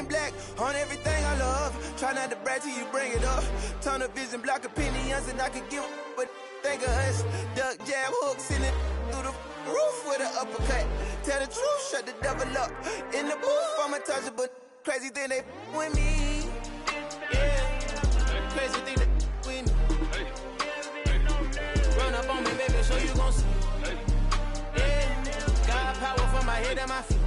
black on everything I love. Try not to brag till you bring it up. Tunnel vision, block opinions, and I could give but think of us. Duck, jab, hook, send it through the roof with an uppercut. Tell the truth, shut the devil up. In the booth, I'm untouchable. Crazy thing they with me. Yeah, crazy thing they with me. Run up on me, baby, so you gon' see. Yeah, got power from my head and my feet.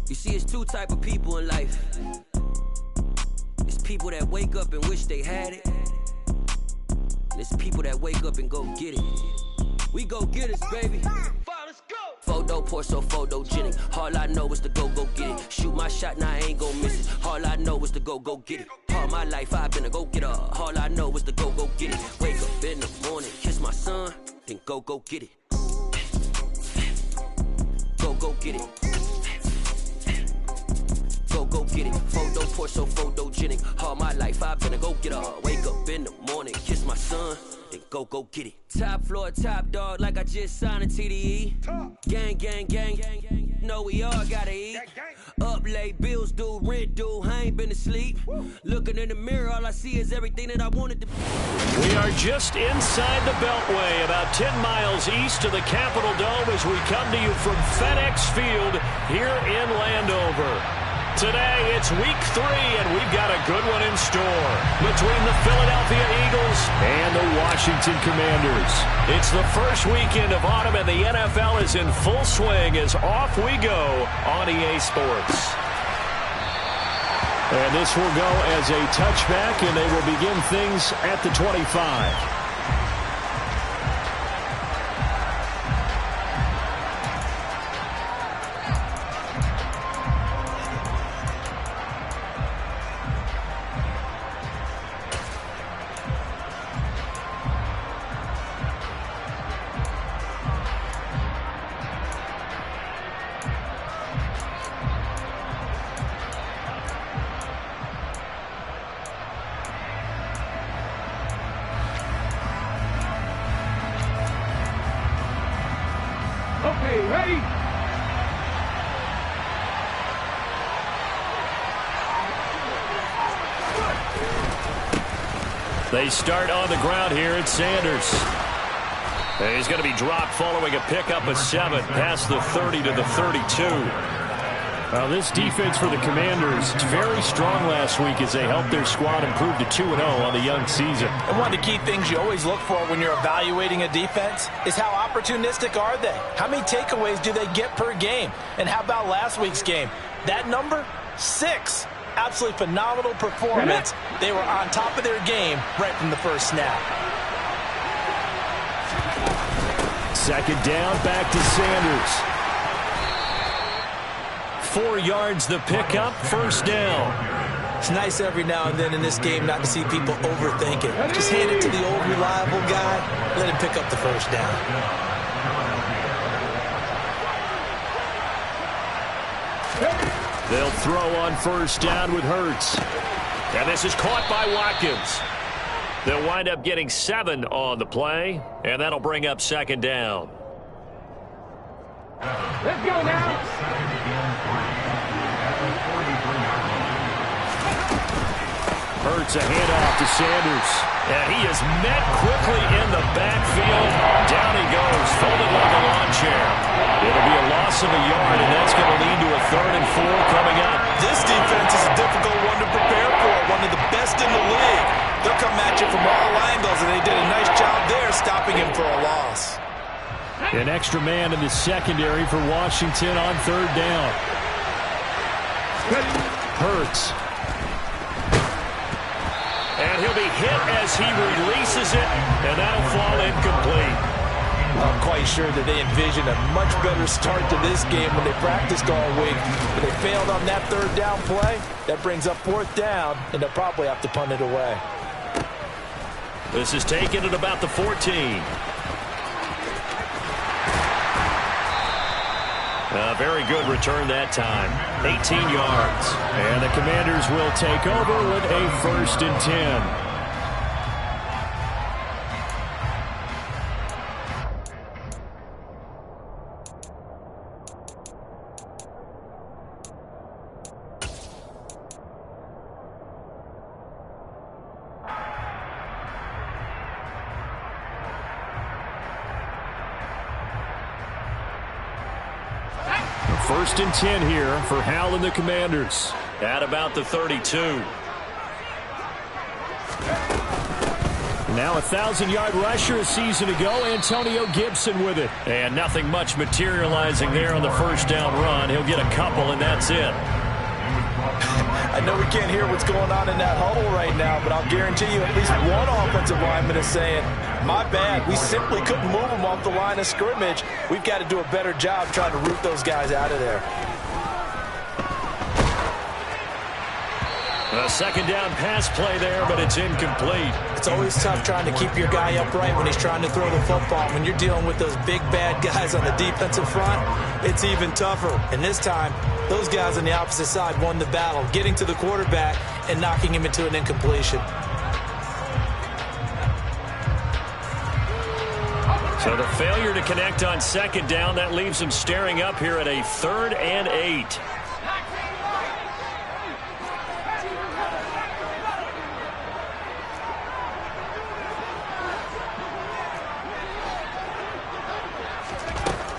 You see, it's two type of people in life. It's people that wake up and wish they had it. And it's people that wake up and go get it. We go get it, baby. Let's go. Photo pour so photogenic. All I know is to go get it. Shoot my shot, now I ain't gon' miss it. All I know is to go get it. All my life I've been a go getter. All I know is to go get it. Wake up in the morning, kiss my son, then go get it. Go get it. Go get it. Photo pour so photogenic. All my life I've been a go getter. Wake up in the morning, kiss my son, then go get it. Top floor, top dog, like I just signed a TDE. Gang, gang, gang, gang. Know we all gotta eat. Up late, bills due, rent due. I ain't been asleep. Looking in the mirror, all I see is everything that I wanted to be. We are just inside the Beltway, about 10 miles east of the Capitol Dome as we come to you from FedEx Field here in Landover. Today, it's week 3, and we've got a good one in store between the Philadelphia Eagles and the Washington Commanders. It's the first weekend of autumn, and the NFL is in full swing as off we go on EA Sports. And this will go as a touchback, and they will begin things at the 25. Ready? They start on the ground here at Sanders. He's going to be dropped following a pickup of 7 past the 30 to the 32. Well, this defense for the Commanders, it's very strong last week as they helped their squad improve to 2-0 on the young season. And one of the key things you always look for when you're evaluating a defense is how opportunistic are they? How many takeaways do they get per game? And how about last week's game? That number, 6. Absolutely phenomenal performance. They were on top of their game right from the first snap. Second down, back to Sanders. 4 yards the pickup, first down. It's nice every now and then in this game not to see people overthink it. Just hand it to the old reliable guy, let him pick up the first down. They'll throw on first down with Hurts. And this is caught by Watkins. They'll wind up getting 7 on the play, and that'll bring up second down. Let's go now. Hurts a handoff to Sanders. And he is met quickly in the backfield. Down he goes, folded like a lawn chair. It'll be a loss of a yard, and that's going to lead to a 3rd and 4 coming up. This defense is a difficult one to prepare for, one of the best in the league. They'll come at you from all angles, and they did a nice job there stopping him for a loss. An extra man in the secondary for Washington on 3rd down. Hurts. And he'll be hit as he releases it, and that'll fall incomplete. I'm quite sure that they envisioned a much better start to this game when they practiced all week. But they failed on that 3rd down play. That brings up 4th down, and they'll probably have to punt it away. This is taken at about the 14. A very good return that time. 18 yards. And the Commanders will take over with a 1st and 10. First and 10 here for Hal and the Commanders at about the 32. Now a 1,000-yard rusher a season ago, Antonio Gibson with it. And nothing much materializing there on the first down run. He'll get a couple, and that's it. I know we can't hear what's going on in that huddle right now, but I'll guarantee you at least one offensive lineman is saying, my bad, we simply couldn't move them off the line of scrimmage. We've got to do a better job trying to root those guys out of there. A second down pass play there, but it's incomplete. It's always tough trying to keep your guy upright when he's trying to throw the football. When you're dealing with those big, bad guys on the defensive front, it's even tougher. And this time, those guys on the opposite side won the battle, getting to the quarterback and knocking him into an incompletion. So the failure to connect on second down, that leaves him staring up here at a 3rd and 8.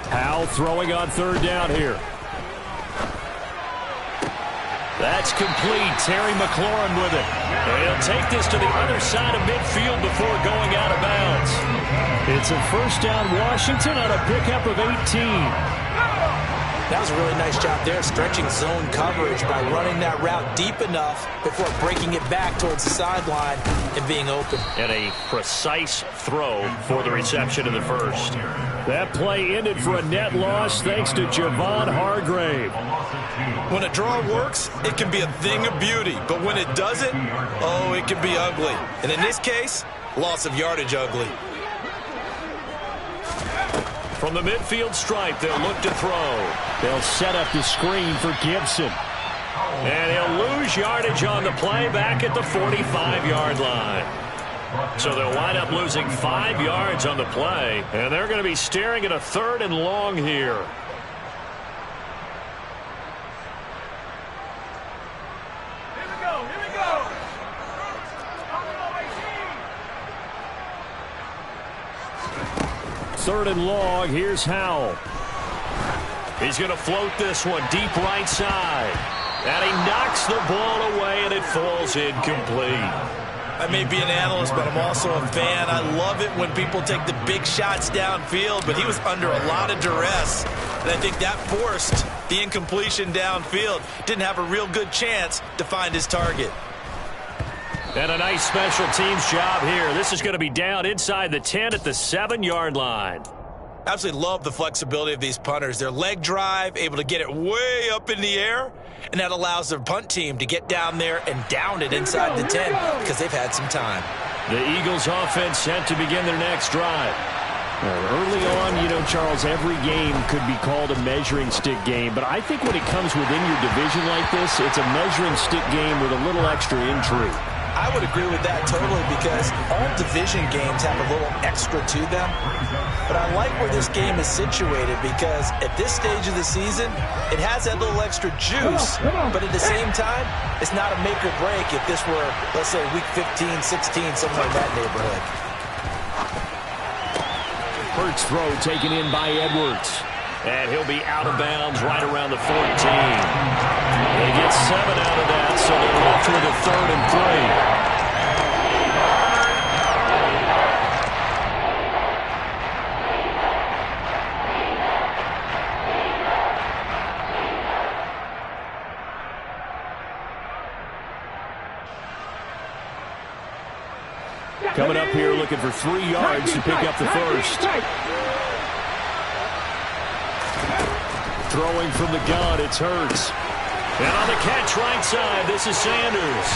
Hal throwing on 3rd down here. That's complete. Terry McLaurin with it. And he'll take this to the other side of midfield before going out of bounds. It's a first down Washington on a pickup of 18. That was a really nice job there, stretching zone coverage by running that route deep enough before breaking it back towards the sideline and being open. And a precise throw for the reception in the first. That play ended for a net loss thanks to Javon Hargrave. When a draw works, it can be a thing of beauty. But when it doesn't, oh, it can be ugly. And in this case, loss of yardage ugly. From the midfield stripe, they'll look to throw. They'll set up the screen for Gibson. And he'll lose yardage on the play back at the 45-yard line. So they'll wind up losing 5 yards on the play. And they're going to be staring at a 3rd and long here. Third and long, here's Howell. He's going to float this one deep right side. And he knocks the ball away, and it falls incomplete. I may be an analyst, but I'm also a fan. I love it when people take the big shots downfield, but he was under a lot of duress. And I think that forced the incompletion downfield. Didn't have a real good chance to find his target. And a nice special teams job here. This is going to be down inside the 10 at the 7-yard line. Absolutely love the flexibility of these punters. Their leg drive, able to get it way up in the air, and that allows their punt team to get down there and down it inside the 10 because they've had some time. The Eagles offense set to begin their next drive. Early on, you know, Charles, every game could be called a measuring stick game, but I think when it comes within your division like this, it's a measuring stick game with a little extra intrigue. I would agree with that totally because all division games have a little extra to them. But I like where this game is situated because at this stage of the season, it has that little extra juice. But at the same time, it's not a make or break if this were, let's say, week 15, 16, somewhere in that neighborhood. Hurts throw taken in by Edwards. And he'll be out of bounds right around the 14. They get 7 out of that, so they're left with a 3rd and 3. Coming up here looking for 3 yards to pick up the first. Throwing from the gun, it's Hurts. And on the catch right side, this is Sanders.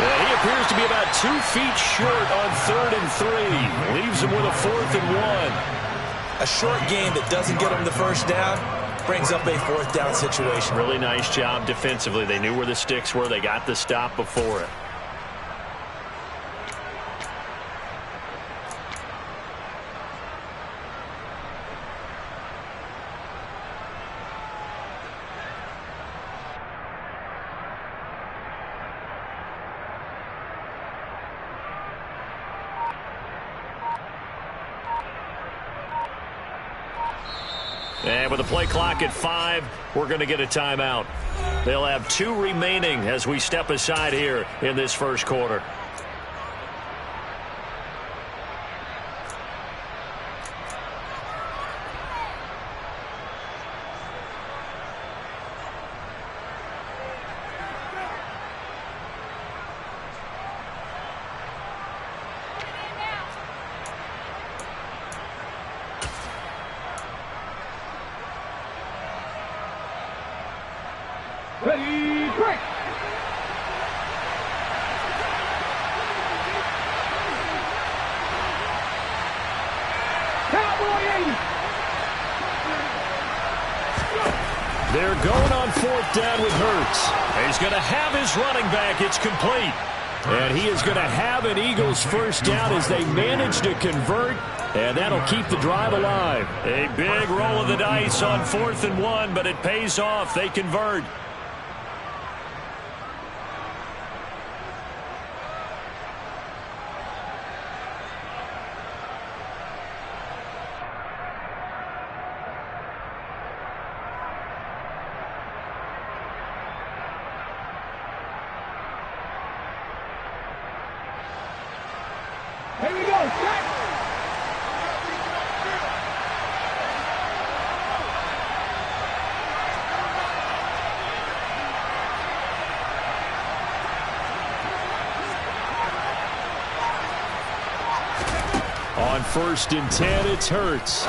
And he appears to be about 2 feet short on 3rd and 3rd and 3. Leaves them with a 4th and 1. A short game that doesn't get them the first down brings up a 4th down situation. Really nice job defensively. They knew where the sticks were. They got the stop before it. And with the play clock at 5, we're going to get a timeout. They'll have 2 remaining as we step aside here in this first quarter. Ready, break! Cowboy 80! They're going on 4th down with Hurts. He's going to have his running back. It's complete. And he is going to have an Eagles first down as they manage to convert, and that'll keep the drive alive. A big roll of the dice on 4th and 1, but it pays off. They convert. Here we go, set! On 1st and 10, it's Hurts.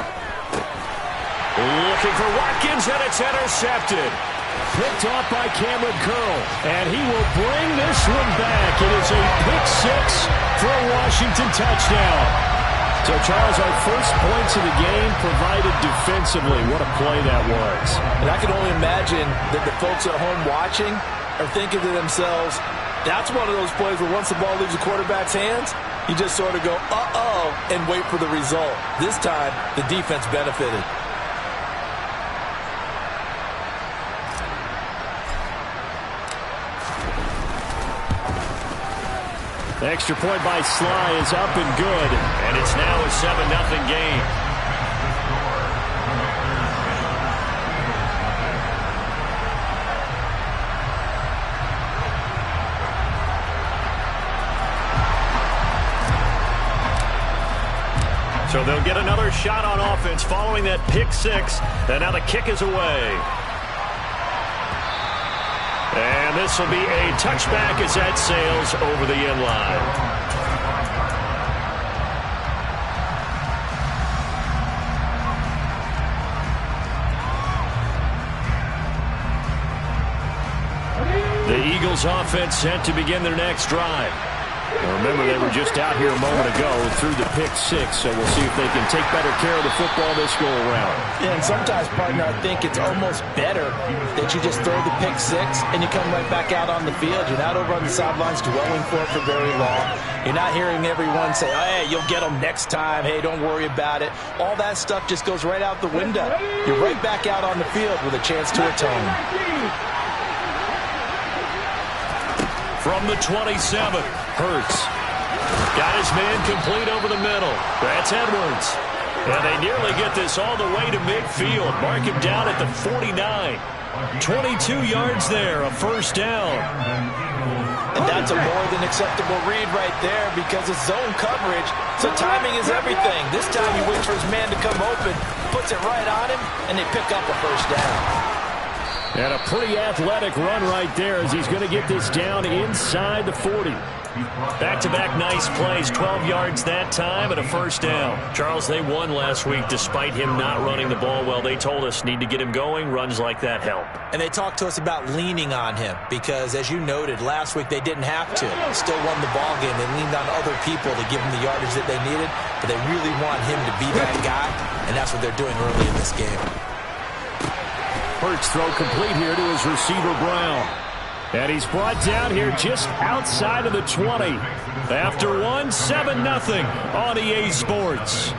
Looking for Watkins, and it's intercepted. Picked off by Cameron Curl, and he will bring this one back. It is a pick-6 for a Washington touchdown. So, Charles, our first points of the game provided defensively. What a play that was. And I can only imagine that the folks at home watching are thinking to themselves, that's one of those plays where once the ball leaves the quarterback's hands, you just sort of go, uh-oh, and wait for the result. This time, the defense benefited. The extra point by Sly is up and good, and it's now a 7-0 game. So they'll get another shot on offense following that pick-6, and now the kick is away. And this will be a touchback as that sails over the end line. The Eagles offense set to begin their next drive. Now remember, they were just out here a moment ago through the pick-6, so we'll see if they can take better care of the football this go-around. Yeah, and sometimes, partner, I think it's almost better that you just throw the pick-6 and you come right back out on the field. You're not over on the sidelines dwelling for it for very long. You're not hearing everyone say, oh, hey, you'll get them next time. Hey, don't worry about it. All that stuff just goes right out the window. You're right back out on the field with a chance to atone. From the 27, Hurts. Got his man complete over the middle. That's Edwards. And they nearly get this all the way to midfield. Mark him down at the 49. 22 yards there, a first down. And that's a more than acceptable read right there because it's zone coverage, so timing is everything. This time he waits for his man to come open, puts it right on him, and they pick up a first down. And a pretty athletic run right there as he's going to get this down inside the 40. Back-to-back nice plays, 12 yards that time and a first down. Charles, they won last week despite him not running the ball well. They told us need to get him going. Runs like that help. And they talked to us about leaning on him because, as you noted, last week they didn't have to. Still won the ball game. They leaned on other people to give them the yardage that they needed, but they really want him to be that guy, and that's what they're doing early in this game. Hurts throw complete here to his receiver, Brown. And he's brought down here just outside of the 20. After one, 7-0 on EA Sports.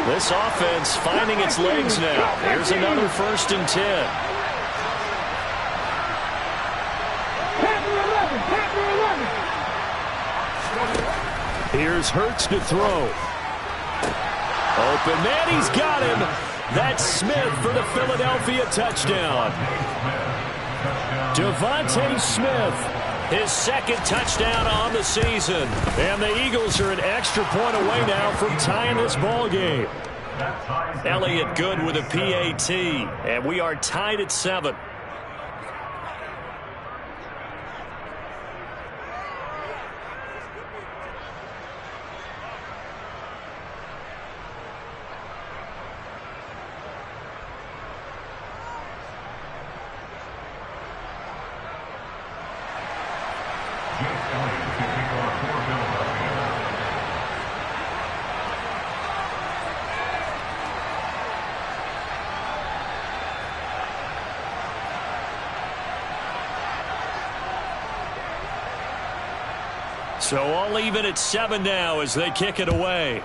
This offense finding its legs now. Here's another 1st and 10. Here's Hurts to throw. Open man, he's got him. That's Smith for the Philadelphia touchdown. Devontae Smith, his 2nd touchdown on the season. And the Eagles are an extra point away now from tying this ball game. Elliott Good with a PAT, and we are tied at 7. So all even at 7 now as they kick it away.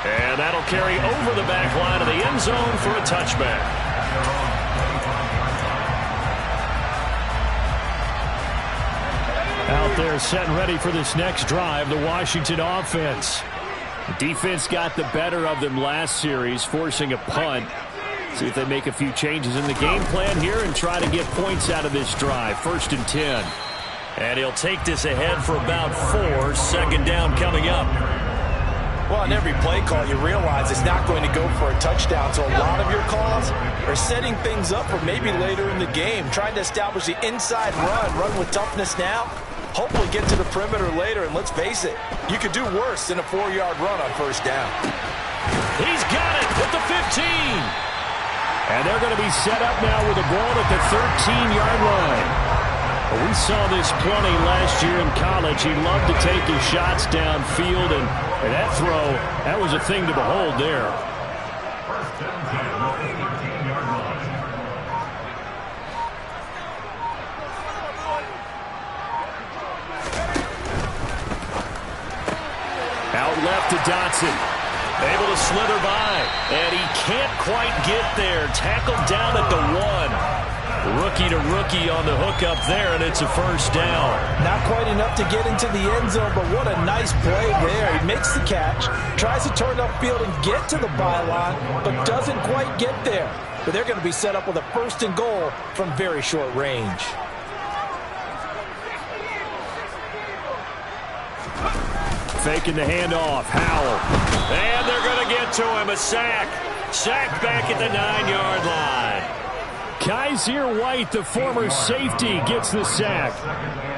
And that'll carry over the back line of the end zone for a touchback. Out there set and ready for this next drive, the Washington offense. The defense got the better of them last series, forcing a punt. See if they make a few changes in the game plan here and try to get points out of this drive. 1st and 10. And he'll take this ahead for about 4. 2nd down coming up. Well, on every play call, you realize it's not going to go for a touchdown. So a lot of your calls are setting things up for maybe later in the game, trying to establish the inside run with toughness now. Hopefully get to the perimeter later, and let's face it, you could do worse than a 4-yard run on 1st down. He's got it at the 15. And they're going to be set up now with the ball at the 13-yard line. We saw this plenty last year in college. He loved to take his shots downfield, and that throw, that was a thing to behold there. Out left to Dotson. Able to slither by, and he can't quite get there. Tackled down at the 1. Rookie to rookie on the hook up there, and it's a 1st down. Not quite enough to get into the end zone, but what a nice play there. He makes the catch, tries to turn upfield and get to the byline, but doesn't quite get there. But they're going to be set up with a 1st and goal from very short range. Faking the handoff. Howell. And they're going to get to him. A sack. Sack back at the 9-yard line. Kaiser White, the former safety, gets the sack.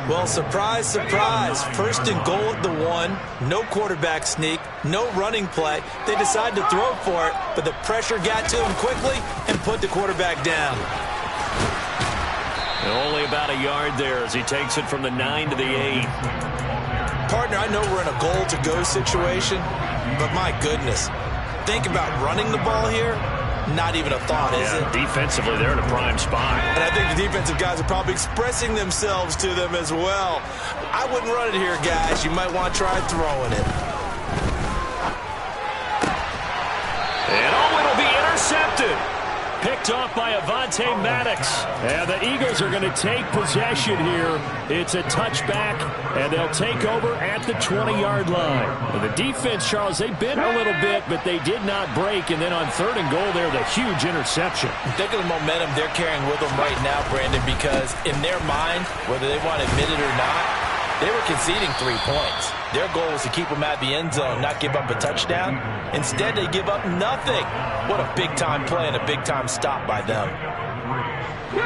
Well, surprise, surprise. 1st and goal at the 1. No quarterback sneak. No running play. They decide to throw for it, but the pressure got to him quickly and put the quarterback down. And only about a yard there as he takes it from the 9 to the 8. Partner, I know we're in a goal-to-go situation, but my goodness, think about running the ball here. Not even a thought, is it? Defensively, they're in a prime spot. And I think the defensive guys are probably expressing themselves to them as well. I wouldn't run it here, guys. You might want to try throwing it. And it'll be intercepted. picked off by Avonte Maddox. And the Eagles are going to take possession here. It's a touchback, and they'll take over at the 20-yard line. Well, the defense, Charles, they bent a little bit, but they did not break. And then on 3rd and goal there, the huge interception. Think of the momentum they're carrying with them right now, Brandon, because in their mind, whether they want to admit it or not, they were conceding 3 points. Their goal was to keep them at the end zone, not give up a touchdown. Instead, they give up nothing. What a big-time play and a big-time stop by them.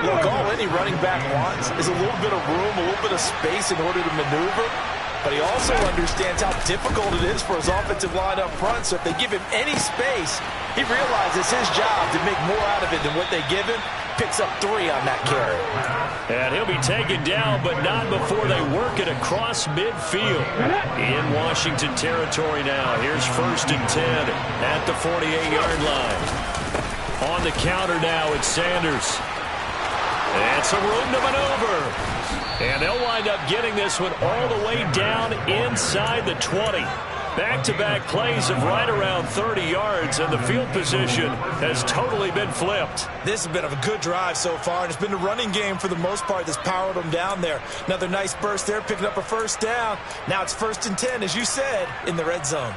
Look, all any running back wants is a little bit of room, a little bit of space in order to maneuver. But he also understands how difficult it is for his offensive line up front. So if they give him any space, he realizes his job to make more out of it than what they give him. Picks up 3 on that carry. And he'll be taken down, but not before they work it across midfield. In Washington territory now. Here's 1st and 10 at the 48-yard line. On the counter now, it's Sanders. And some room to maneuver. And they'll wind up getting this one all the way down inside the 20. Back-to-back plays of right around 30 yards, and the field position has totally been flipped. This has been a good drive so far, and it's been the running game for the most part that's powered them down there. Another nice burst there, picking up a 1st down. Now it's 1st and 10, as you said, in the red zone.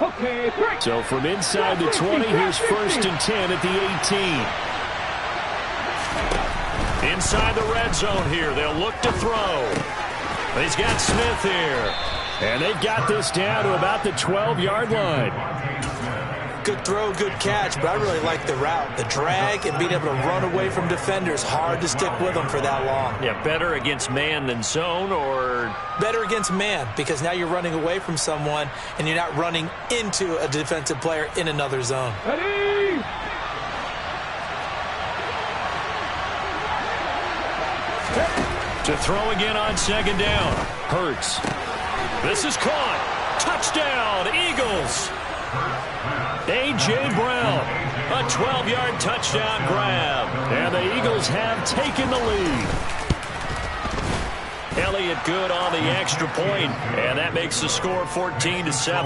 Okay, break. So from inside the 20, here's 1st and 10 at the 18. Inside the red zone here, they'll look to throw. He's got Smith here. And they've got this down to about the 12-yard line. Good throw, good catch, but I really like the route. The drag and being able to run away from defenders. Hard to stick with them for that long. Yeah, better against man than zone, or? Better against man, because now you're running away from someone and you're not running into a defensive player in another zone. Ready? To throw again on 2nd down. Hurts. This is caught. Touchdown, Eagles. A.J. Brown, a 12-yard touchdown grab. And the Eagles have taken the lead. Elliott good on the extra point, and that makes the score 14-7.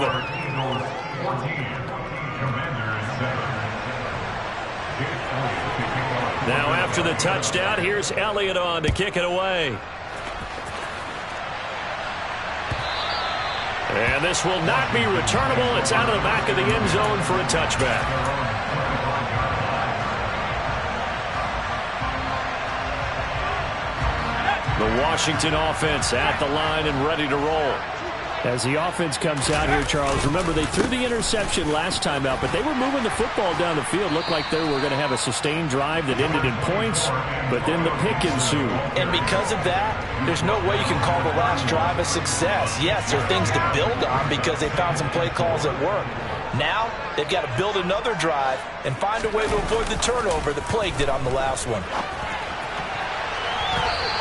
Now after the touchdown, here's Elliott on to kick it away. And this will not be returnable. It's out of the back of the end zone for a touchback. The Washington offense at the line and ready to roll. As the offense comes out here, Charles, remember they threw the interception last time out, but they were moving the football down the field. Looked like they were going to have a sustained drive that ended in points, but then the pick ensued. And because of that, there's no way you can call the last drive a success. Yes, there are things to build on because they found some play calls that work. Now, they've got to build another drive and find a way to avoid the turnover that plagued it on the last one.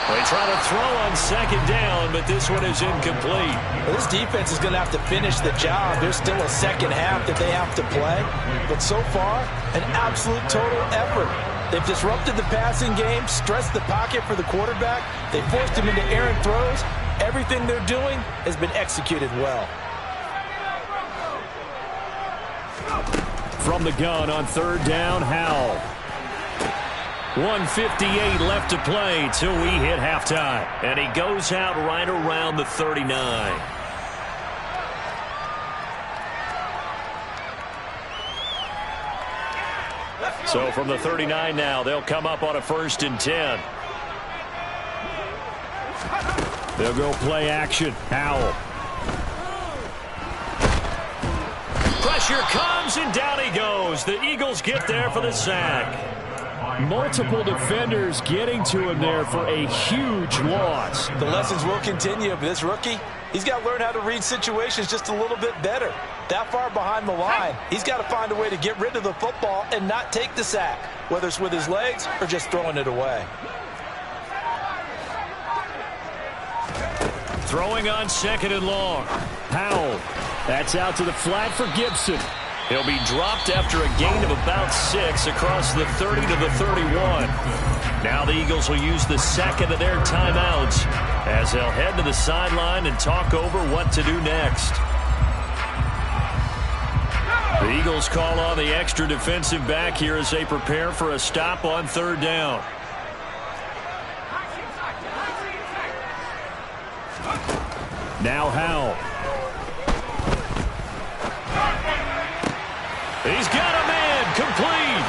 They try to throw on 2nd down, but this one is incomplete. Well, this defense is going to have to finish the job. There's still a second half that they have to play. But so far, an absolute total effort. They've disrupted the passing game, stressed the pocket for the quarterback. They forced him into errant throws. Everything they're doing has been executed well. From the gun on 3rd down, Howell. 1:58 left to play till we hit halftime. And he goes out right around the 39. So from the 39 now, they'll come up on a 1st and 10. They'll go play action. Howell. Pressure comes, and down he goes. The Eagles get there for the sack. Multiple defenders getting to him there for a huge loss. The lessons will continue, but this rookie, he's got to learn how to read situations just a little bit better. That far behind the line, he's got to find a way to get rid of the football and not take the sack, whether it's with his legs or just throwing it away. Throwing on 2nd and long. Howell. That's out to the flat for Gibson. He'll be dropped after a gain of about 6 across the 30 to the 31. Now the Eagles will use the second of their timeouts as they'll head to the sideline and talk over what to do next. The Eagles call on the extra defensive back here as they prepare for a stop on third down. Now Howell. He's got a man complete.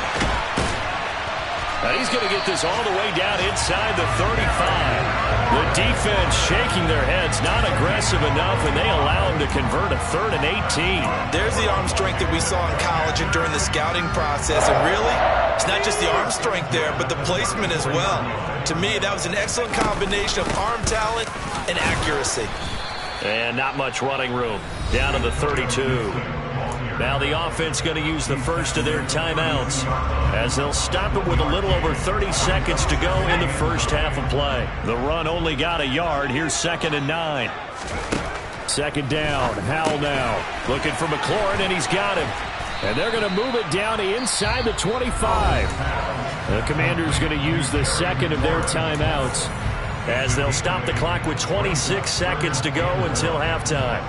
And he's going to get this all the way down inside the 35. The defense shaking their heads, not aggressive enough, and they allow him to convert a 3rd and 18. There's the arm strength that we saw in college and during the scouting process. And really, it's not just the arm strength there, but the placement as well. To me, that was an excellent combination of arm talent and accuracy. And not much running room. Down to the 32. Now the offense going to use the first of their timeouts as they'll stop it with a little over 30 seconds to go in the first half of play. The run only got a yard. Here's 2nd and 9. 2nd down. Howell now looking for McLaurin, and he's got him. And they're going to move it down to inside the 25. The Commanders going to use the second of their timeouts as they'll stop the clock with 26 seconds to go until halftime.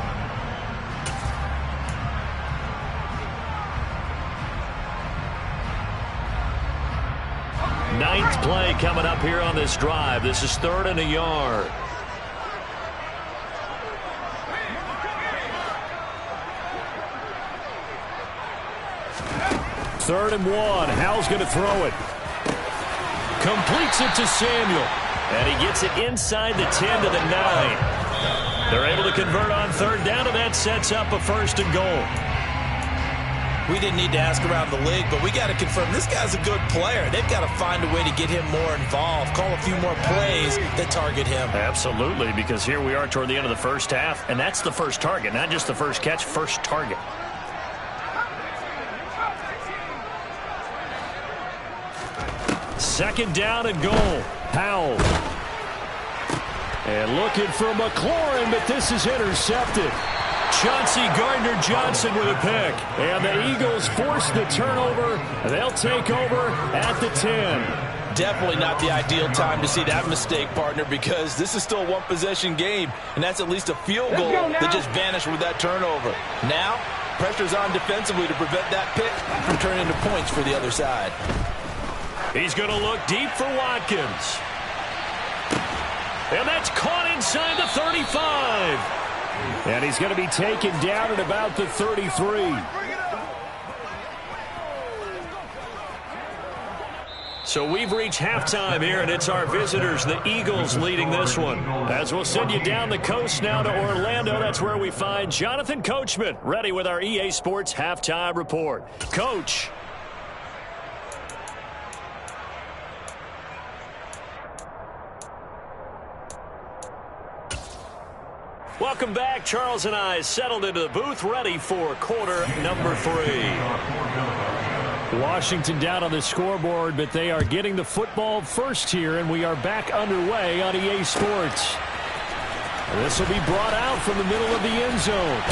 Ninth play coming up here on this drive. This is 3rd and a yard. Third and 1. Howell's going to throw it. Completes it to Samuel. And he gets it inside the 10 to the 9. They're able to convert on third down, and that sets up a 1st and goal. We didn't need to ask around the league, but we got to confirm this guy's a good player. They've got to find a way to get him more involved, call a few more plays that target him. Absolutely, because here we are toward the end of the first half, and that's the first target, not just the first catch, first target. Second down and goal. Howell. And looking for McLaurin, but this is intercepted. Chauncey Gardner-Johnson with a pick. And the Eagles force the turnover. They'll take over at the 10. Definitely not the ideal time to see that mistake, partner, because this is still a one-possession game, and that's at least a field goal that just vanished with that turnover. Now, pressure's on defensively to prevent that pick from turning into points for the other side. He's going to look deep for Watkins. And that's caught inside the 35. And he's going to be taken down at about the 33. So we've reached halftime here, and it's our visitors, the Eagles, leading this one. As we'll send you down the coast now to Orlando, that's where we find Jonathan Coachman, ready with our EA Sports Halftime Report. Coach. Welcome back. Charles and I settled into the booth, ready for quarter number 3. Washington down on the scoreboard, but they are getting the football first here, and we are back underway on EA Sports. This will be brought out from the middle of the end zone.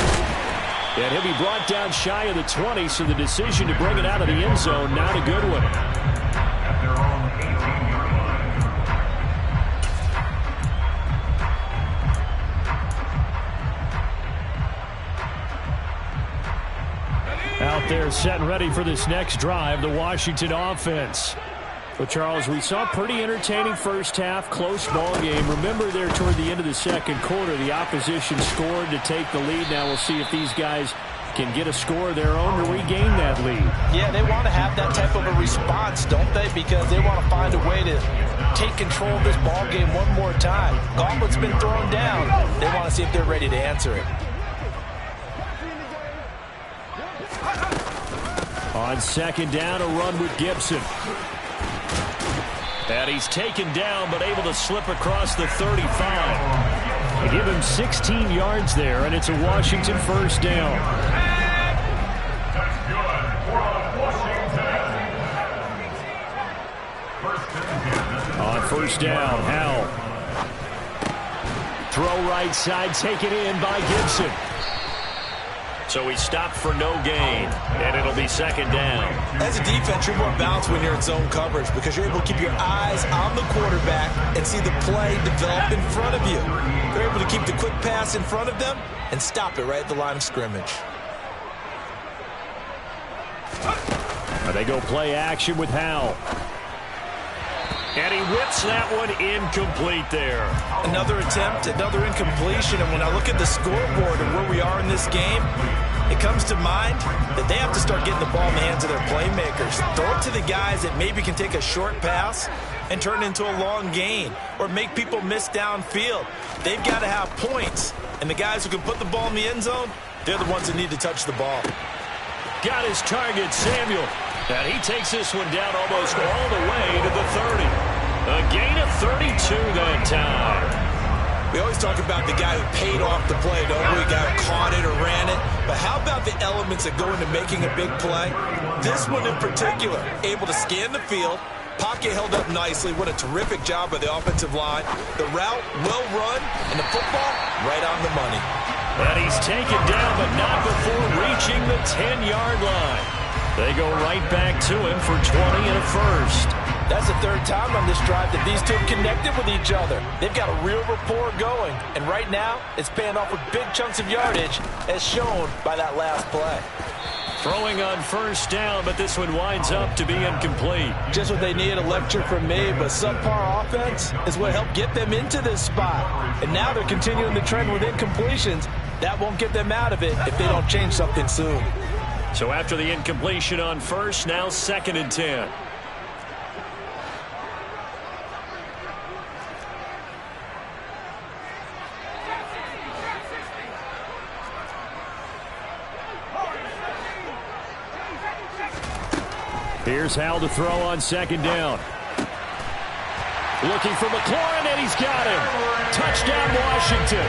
And he'll be brought down shy of the 20, so the decision to bring it out of the end zone, not a good one. Out there set and ready for this next drive, the Washington offense. But, Charles, we saw a pretty entertaining first half, close ball game. Remember there toward the end of the second quarter, the opposition scored to take the lead. Now we'll see if these guys can get a score of their own to regain that lead. Yeah, they want to have that type of a response, don't they? Because they want to find a way to take control of this ball game one more time. Gauntlet's been thrown down. They want to see if they're ready to answer it. On second down, a run with Gibson. And he's taken down, but able to slip across the 35. They give him 16 yards there, and it's a Washington first down. On first down, Howell. Throw right side, taken in by Gibson. So he stopped for no gain, and it'll be second down. As a defense, you're more balanced when you're in zone coverage because you're able to keep your eyes on the quarterback and see the play develop in front of you. They're able to keep the quick pass in front of them and stop it right at the line of scrimmage. They go play action with Howell. And he whips that one incomplete there. Another attempt, another incompletion. And when I look at the scoreboard and where we are in this game, it comes to mind that they have to start getting the ball in the hands of their playmakers. Throw it to the guys that maybe can take a short pass and turn it into a long gain or make people miss downfield. They've got to have points. And the guys who can put the ball in the end zone, they're the ones that need to touch the ball. Got his target, Samuel. And he takes this one down almost all the way to the 30. A gain of 32 that time. We always talk about the guy who paid off the play, don't we? The guy who caught it or ran it. But how about the elements that go into making a big play? This one in particular, able to scan the field. Pocket held up nicely. What a terrific job by the offensive line. The route, well run, and the football, right on the money. And he's taken down, but not before reaching the 10-yard line. They go right back to him for 20 and a first. That's the third time on this drive that these two have connected with each other. They've got a real rapport going. And right now, it's paying off with big chunks of yardage, as shown by that last play. Throwing on first down, but this one winds up to be incomplete. Just what they need, a lecture from me, but subpar offense is what helped get them into this spot. And now they're continuing the trend with incompletions. That won't get them out of it if they don't change something soon. So after the incompletion on first, now 2nd and 10. Here's Howell to throw on 2nd down. Looking for McLaurin, and he's got him. Touchdown, Washington.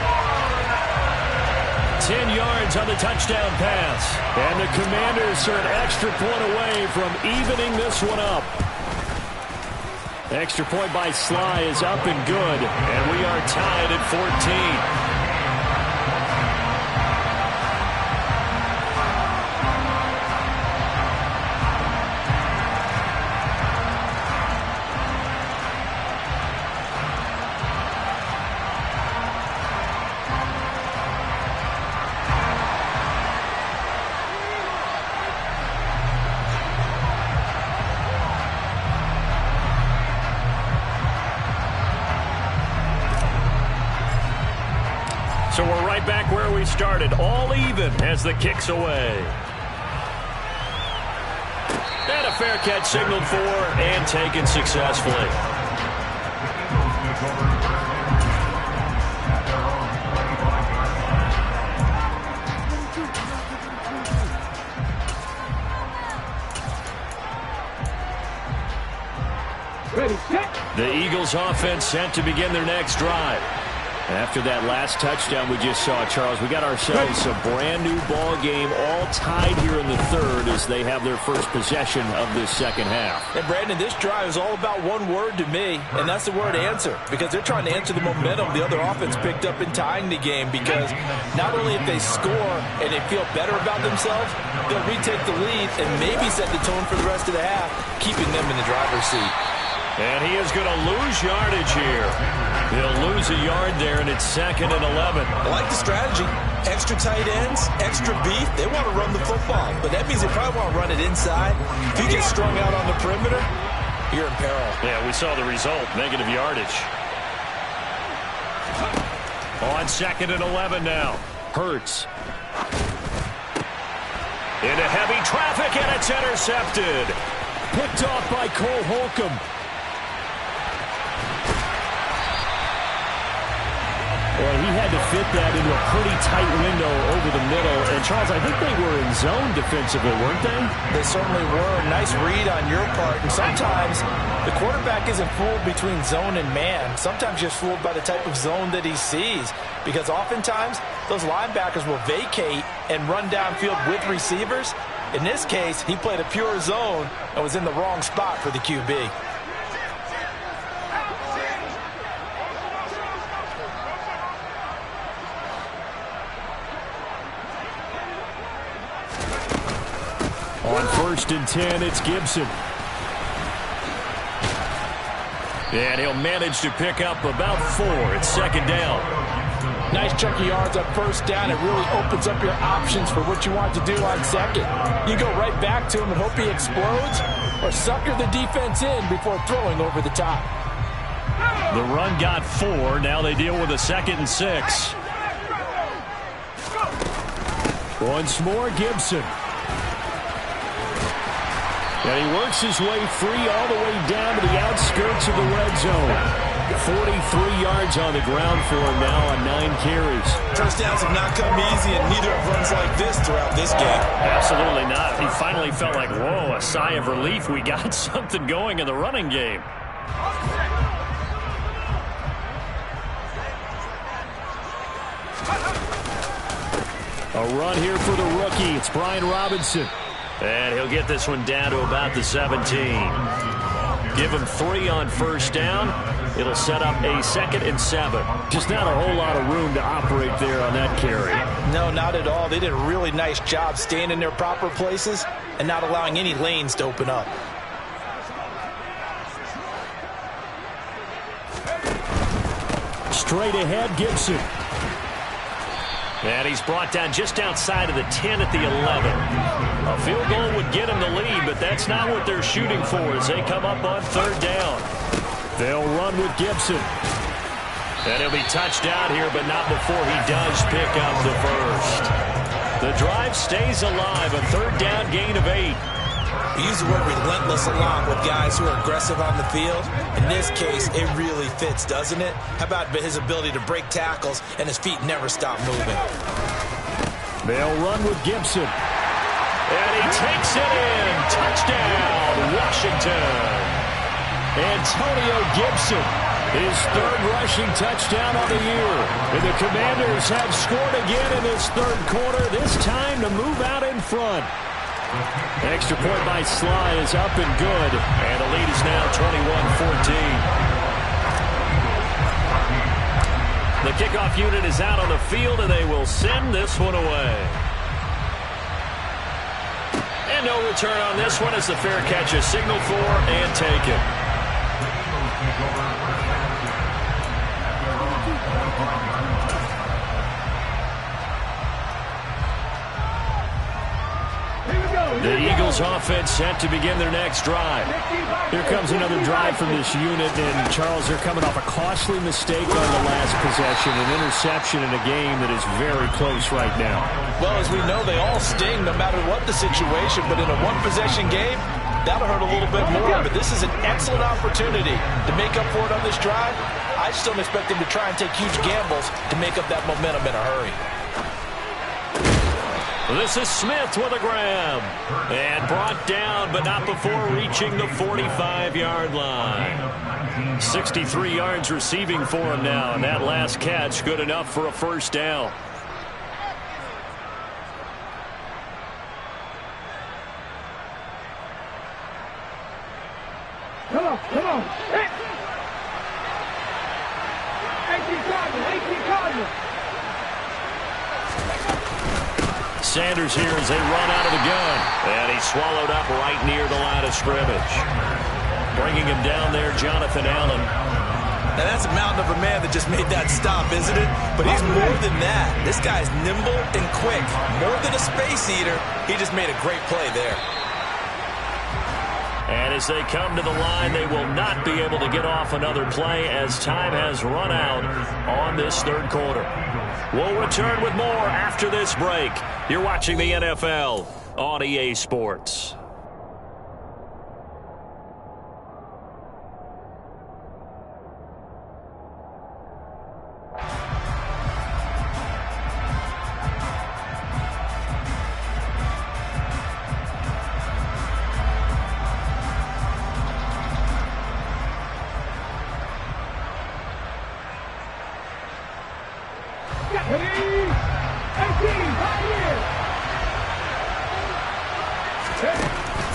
10 yards on the touchdown pass. And the Commanders are an extra point away from evening this one up. Extra point by Sly is up and good. And we are tied at 14. So we're right back where we started, all even as the kick's away. And a fair catch signaled for and taken successfully. Ready, set. The Eagles offense set to begin their next drive. After that last touchdown we just saw, Charles, we got ourselves a brand new ball game, all tied here in the third as they have their first possession of this second half. And Brandon, this drive is all about one word to me, and that's the word answer, because they're trying to answer the momentum the other offense picked up in tying the game, because not only if they score and they feel better about themselves, they'll retake the lead and maybe set the tone for the rest of the half, keeping them in the driver's seat. And he is going to lose yardage here. He'll lose a yard there, and it's 2nd and 11. I like the strategy. Extra tight ends, extra beef. They want to run the football, but that means they probably want to run it inside. If you get strung out on the perimeter, you're in peril. Yeah, we saw the result, negative yardage. On 2nd and 11 now. Hurts. Into heavy traffic, and it's intercepted. Picked off by Cole Holcomb. Well, he had to fit that into a pretty tight window over the middle. And, Charles, I think they were in zone defensively, weren't they? They certainly were. Nice read on your part. And sometimes the quarterback isn't fooled between zone and man. Sometimes you're fooled by the type of zone that he sees. Because oftentimes, those linebackers will vacate and run downfield with receivers. In this case, he played a pure zone and was in the wrong spot for the QB. On 1st and 10, it's Gibson. And he'll manage to pick up about 4. It's 2nd down. Nice chunk of yards on first down. It really opens up your options for what you want to do on second. You go right back to him and hope he explodes, or sucker the defense in before throwing over the top. The run got 4. Now they deal with a 2nd and 6. Once more, Gibson. And he works his way free all the way down to the outskirts of the red zone. 43 yards on the ground for him now on 9 carries. First downs have not come easy, and neither have runs like this throughout this game. Absolutely not. He finally felt like, whoa, a sigh of relief. We got something going in the running game. A run here for the rookie. It's Brian Robinson. And he'll get this one down to about the 17. Give him 3 on first down. It'll set up a 2nd and 7. Just not a whole lot of room to operate there on that carry. No, not at all. They did a really nice job staying in their proper places and not allowing any lanes to open up. Straight ahead, Gibson. And he's brought down just outside of the 10 at the 11. A field goal would get him the lead, but that's not what they're shooting for as they come up on 3rd down. They'll run with Gibson. And he'll be touched out here, but not before he does pick up the first. The drive stays alive, a 3rd down gain of 8. We use the word relentless along with guys who are aggressive on the field. In this case, it really fits, doesn't it? How about his ability to break tackles and his feet never stop moving? They'll run with Gibson. And he takes it in. Touchdown, Washington. Antonio Gibson, his 3rd rushing touchdown on the year. And the Commanders have scored again in this 3rd quarter, this time to move out in front. Extra point by Sly is up and good. And the lead is now 21-14. The kickoff unit is out on the field, and they will send this one away. And no return on this one as the fair catch is signaled for and taken. The Eagles offense set to begin their next drive. Here comes another drive from this unit, and Charles, they're coming off a costly mistake on the last possession, an interception in a game that is very close right now. Well, as we know, they all sting no matter what the situation, but in a one-possession game, that'll hurt a little bit more, but this is an excellent opportunity to make up for it on this drive. I just don't expect them to try and take huge gambles to make up that momentum in a hurry. This is Smith with a grab. And brought down, but not before reaching the 45-yard line. 63 yards receiving for him now, and that last catch good enough for a first down. Come on. 18 Cardinals. Sanders here as they run out of the gun. And he's swallowed up right near the line of scrimmage. Bringing him down there, Jonathan Allen. Now that's a mountain of a man that just made that stop, isn't it? But he's more than that. This guy's nimble and quick. More than a space eater, he just made a great play there. And as they come to the line, they will not be able to get off another play as time has run out on this 3rd quarter. We'll return with more after this break. You're watching the NFL on EA Sports.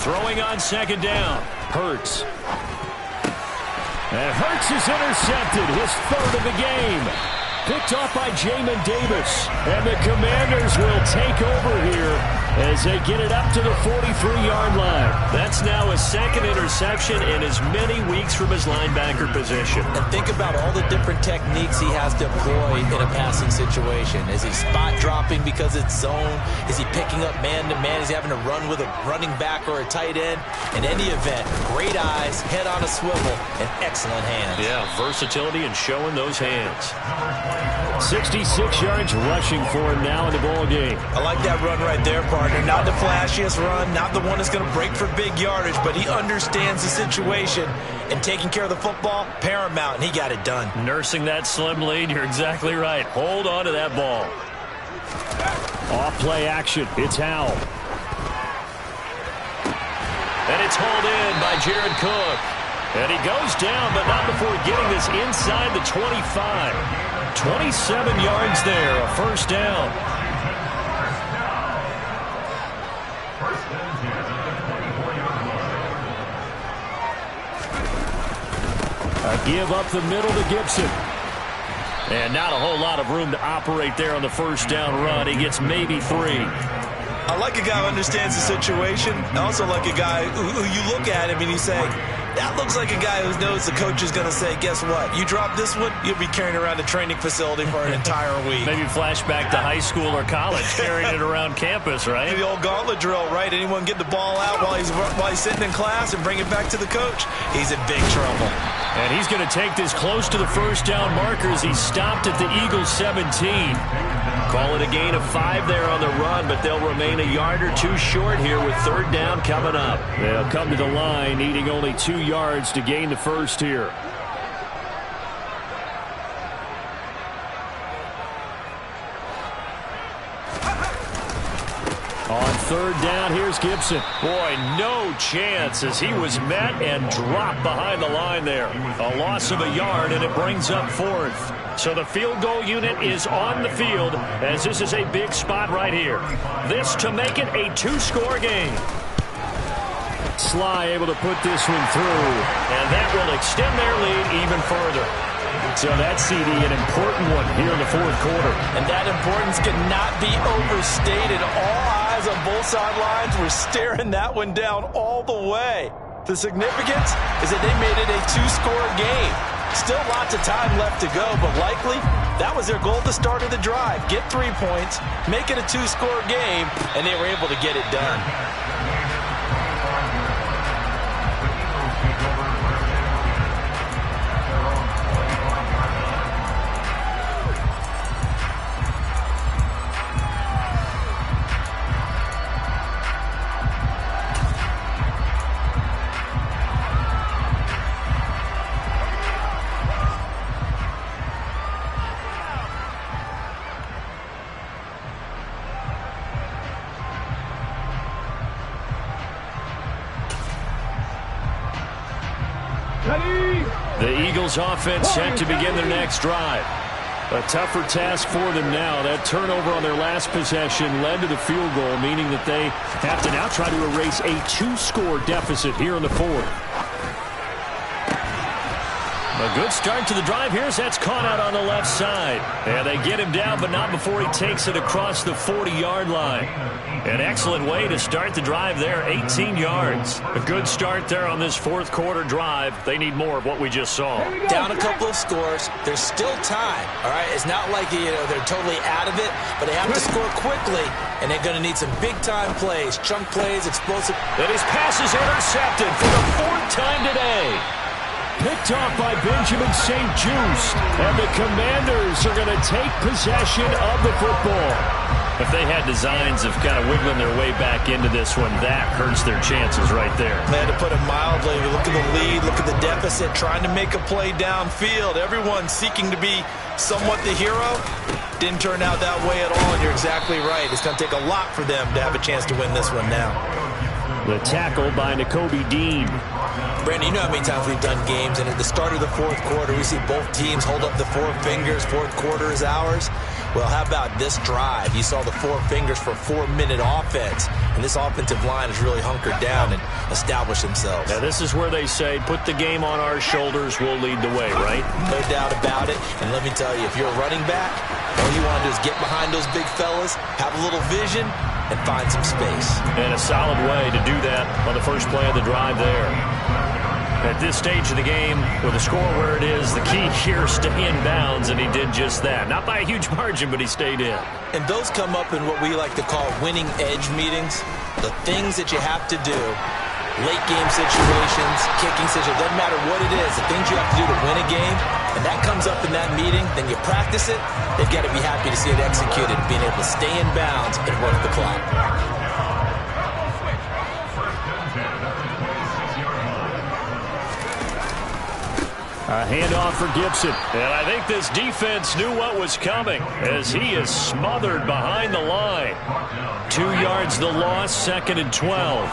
Throwing on 2nd down. Hurts. And Hurts is intercepted. His 3rd of the game. Picked off by Jamin Davis. And the Commanders will take over here as they get it up to the 43-yard line. That's now his second interception in as many weeks from his linebacker position. And think about all the different techniques he has to employ in a passing situation. Is he spot dropping because it's zone? Is he picking up man-to-man? Is he having to run with a running back or a tight end? In any event, great eyes, head on a swivel, and excellent hands. Yeah, versatility and showing those hands. 66 yards rushing for him now in the ball game. I like that run right there, partner. Not the flashiest run, not the one that's going to break for big yardage, but he understands the situation, and taking care of the football, paramount, and he got it done. Nursing that slim lead, you're exactly right. Hold on to that ball. Off play action, it's Howell. And it's hauled in by Jared Cook. And he goes down, but not before getting this inside the 25. 27 yards there, a first down. A give up the middle to Gibson. And not a whole lot of room to operate there on the first down run. He gets maybe 3. I like a guy who understands the situation. I also like a guy who you look at him and you say, that looks like a guy who knows the coach is going to say, guess what? You drop this one, you'll be carrying around a training facility for an entire week. Maybe flashback to high school or college, carrying it around campus, right? The old gauntlet drill, right? Anyone get the ball out while he's sitting in class and bring it back to the coach? He's in big trouble. And he's going to take this close to the first down marker as he stopped at the Eagles 17. Call it a gain of 5 there on the run, but they'll remain a yard or 2 short here with third down coming up. They'll come to the line, needing only 2 yards to gain the first here. On third down, here's Gibson. Boy, no chance as he was met and dropped behind the line there. A loss of a yard, and it brings up fourth. So the field goal unit is on the field as this is a big spot right here. This to make it a 2-score game. Sly able to put this one through. And that will extend their lead even further. So that CD, an important one here in the fourth quarter. And that importance cannot be overstated. All eyes on both sidelines were staring that one down all the way. The significance is that they made it a 2-score game. Still lots of time left to go, but likely that was their goal at the start of the drive. Get 3 points, make it a 2-score game, and they were able to get it done. The Eagles offense set to begin their next drive. A tougher task for them now. That turnover on their last possession led to the field goal, meaning that they have to now try to erase a 2-score deficit here in the fourth. A good start to the drive here as that's caught out on the left side. And they get him down, but not before he takes it across the 40-yard line. An excellent way to start the drive there, 18 yards. A good start there on this fourth quarter drive. They need more of what we just saw. Down a couple of scores. There's still time, all right? It's not like they're totally out of it, but they have to score quickly, and they're going to need some big-time plays, chunk plays, explosive. And his pass is intercepted for the 4th time today. Picked off by Benjamin St-Juste. And the Commanders are going to take possession of the football. If they had designs of kind of wiggling their way back into this one, that hurts their chances right there. Man, to put it mildly, look at the lead, look at the deficit, trying to make a play downfield. Everyone seeking to be somewhat the hero. Didn't turn out that way at all, and you're exactly right. It's going to take a lot for them to have a chance to win this one now. The tackle by Nakobe Dean. Brandon, you know how many times we've done games, and at the start of the fourth quarter, we see both teams hold up the four fingers, fourth quarter is ours. Well, how about this drive? You saw the four fingers for a 4-minute offense, and this offensive line has really hunkered down and established themselves. Now, this is where they say, put the game on our shoulders, we'll lead the way, right? No doubt about it, and let me tell you, if you're a running back, all you want to do is get behind those big fellas, have a little vision, and find some space. And a solid way to do that on the first play of the drive there. At this stage of the game, with the score where it is, the key here, stay in bounds, and he did just that. Not by a huge margin, but he stayed in. And those come up in what we like to call winning edge meetings. The things that you have to do, late game situations, kicking situations, doesn't matter what it is, the things you have to do to win a game, and that comes up in that meeting, then you practice it, they've got to be happy to see it executed, being able to stay in bounds and work the clock. A handoff for Gibson. And I think this defense knew what was coming as he is smothered behind the line. 2 yards the loss, 2nd and 12.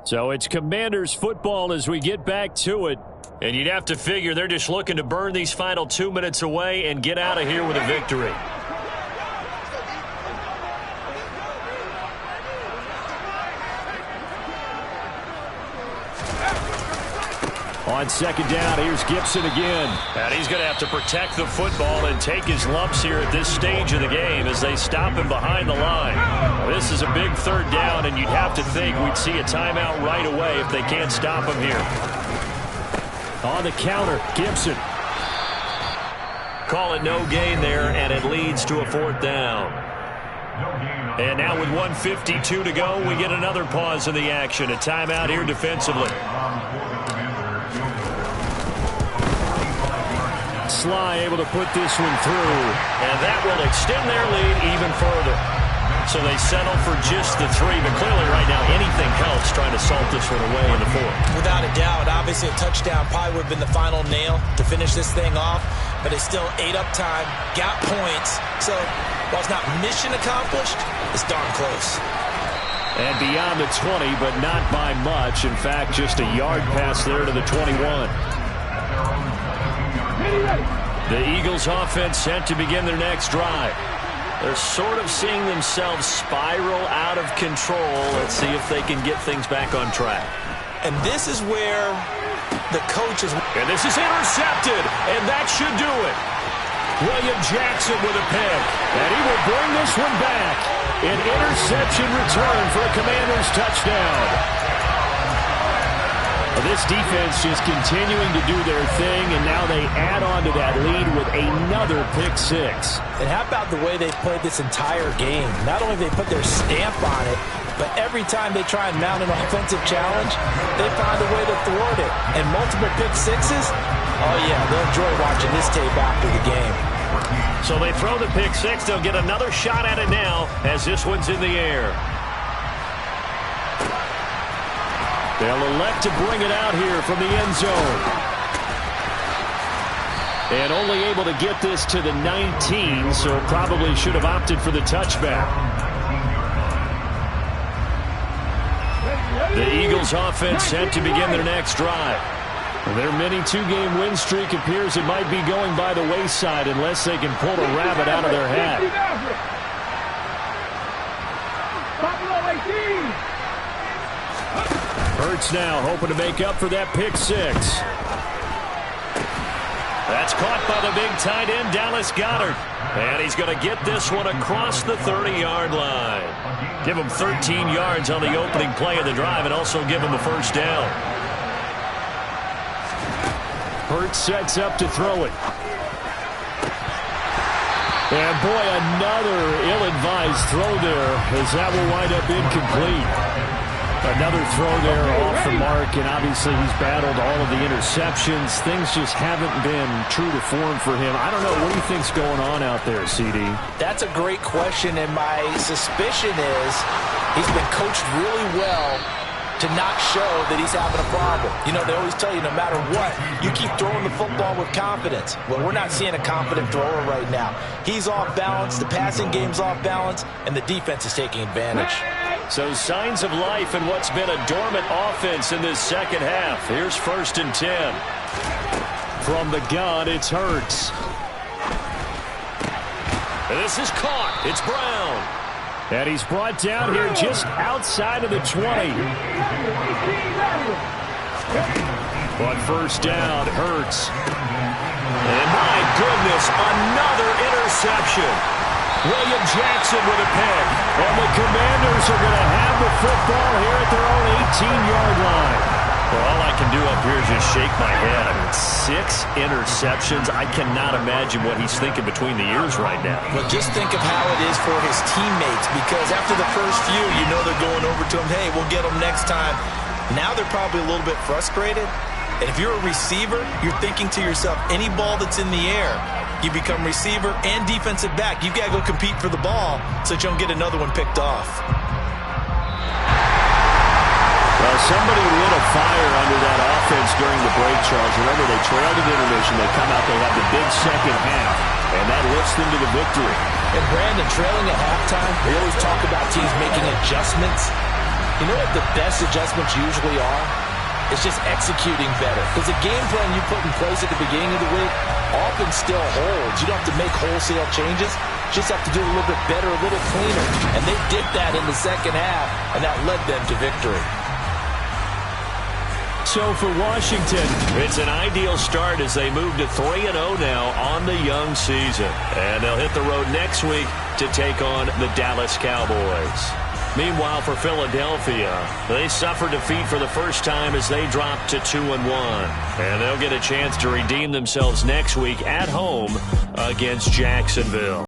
So it's Commanders football as we get back to it. And you'd have to figure they're just looking to burn these final 2 minutes away and get out of here with a victory. On 2nd down, here's Gibson again. And he's going to have to protect the football and take his lumps here at this stage of the game as they stop him behind the line. Now, this is a big 3rd down, and you'd have to think we'd see a timeout right away if they can't stop him here. On the counter, Gibson. Call it no gain there, and it leads to a 4th down. And now with 1:52 to go, we get another pause in the action. A timeout here defensively. Sly able to put this one through, and that will extend their lead even further. So they settle for just the 3, but clearly right now anything helps trying to salt this one away in the 4th. Without a doubt, obviously a touchdown probably would have been the final nail to finish this thing off, but it's still 8 up time, got points, so while it's not mission accomplished, it's darn close. And beyond the 20, but not by much. In fact, just a yard pass there to the 21. The Eagles offense set to begin their next drive. They're sort of seeing themselves spiral out of control. Let's see if they can get things back on track. And this is where the coaches... And this is intercepted, and that should do it. William Jackson with a pick, and he will bring this one back. An interception return for a Commanders touchdown. This defense just continuing to do their thing, and now they add on to that lead with another pick 6. And how about the way they played this entire game? Not only they put their stamp on it, but every time they try and mount an offensive challenge, they find a way to thwart it. And multiple pick 6s, oh yeah, they'll enjoy watching this tape after the game. So they throw the pick 6. They'll get another shot at it now as this one's in the air. They'll elect to bring it out here from the end zone. And only able to get this to the 19, so probably should have opted for the touchback. The Eagles offense set to begin their next drive. Their mini 2-game win streak appears it might be going by the wayside unless they can pull a rabbit out of their hat. Hurts now hoping to make up for that pick 6. That's caught by the big tight end, Dallas Goedert. And he's going to get this one across the 30-yard line. Give him 13 yards on the opening play of the drive and also give him a 1st down. Hurts sets up to throw it. And boy, another ill-advised throw there as that will wind up incomplete. Another throw there off the mark, and obviously he's battled all of the interceptions. Things just haven't been true to form for him. I don't know. What do you think's going on out there, CD? That's a great question, and my suspicion is he's been coached really well to not show that he's having a problem. You know, they always tell you no matter what, you keep throwing the football with confidence. Well, we're not seeing a confident thrower right now. He's off balance, the passing game's off balance, and the defense is taking advantage. So signs of life in what's been a dormant offense in this second half. Here's 1st and 10. From the gun, it's Hurts. This is caught. It's Brown. And he's brought down here just outside of the 20. But first down, Hurts. And my goodness, another interception. William Jackson with a pick. And the Commanders are going to have the football here at their own 18-yard line. Well, all I can do up here is just shake my head. I mean, 6 interceptions. I cannot imagine what he's thinking between the ears right now. Well, just think of how it is for his teammates, because after the first few, you know they're going over to him, hey, we'll get them next time. Now they're probably a little bit frustrated. And if you're a receiver, you're thinking to yourself, any ball that's in the air, you become receiver and defensive back. You've got to go compete for the ball so that you don't get another one picked off. Well, somebody lit a fire under that offense during the break, Charles. Remember, they trailed at intermission. They come out, they have the big second half, and that lifts them to the victory. And Brandon, trailing at halftime, we always talk about teams making adjustments. You know what the best adjustments usually are? It's just executing better. Because the game plan you put in place at the beginning of the week often still holds. You don't have to make wholesale changes. You just have to do it a little bit better, a little cleaner. And they did that in the second half, and that led them to victory. So for Washington, it's an ideal start as they move to 3-0 now on the young season. And they'll hit the road next week to take on the Dallas Cowboys. Meanwhile, for Philadelphia, they suffered defeat for the first time as they dropped to 2-1. And they'll get a chance to redeem themselves next week at home against Jacksonville.